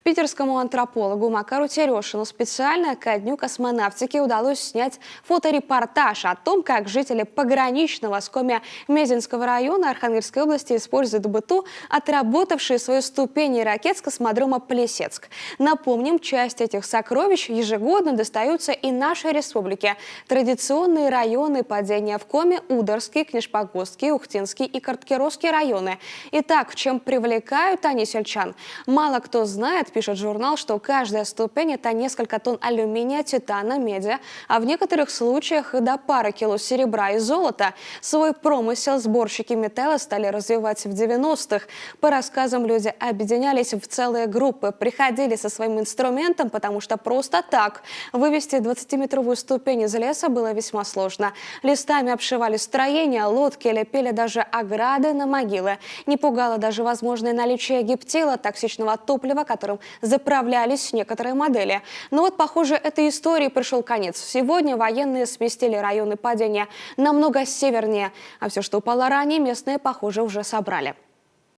Питерскому антропологу Макару Терешину специально ко Дню космонавтики удалось снять фоторепортаж о том, как жители пограничного с Коми-Мезенского района Архангельской области используют в быту отработавшие свою ступени ракет с космодрома Плесецк. Напомним, часть этих сокровищ ежегодно достаются и нашей республике. Традиционные районы падения в Коми – Ударский, Книжпогостский, Ухтинский и Карткировский районы. Итак, в чем привлекают они сельчан? Мало кто знает, пишет журнал, что каждая ступень – это несколько тонн алюминия, титана, меди, а в некоторых случаях и до пары кило серебра и золота. Свой промысел сборщики металла стали развивать в 90-х. По рассказам, люди объединялись в целые группы, приходили со своим инструментом, потому что просто так вывести 20-метровую ступень из леса было весьма сложно. Листами обшивали строения, лодки, лепили даже ограды на могилы. Не пугало даже возможное наличие гептила, токсичного топлива, которым заправлялись некоторые модели. Но вот, похоже, этой истории пришел конец. Сегодня военные сместили районы падения намного севернее, а все, что упало ранее, местные, похоже, уже собрали.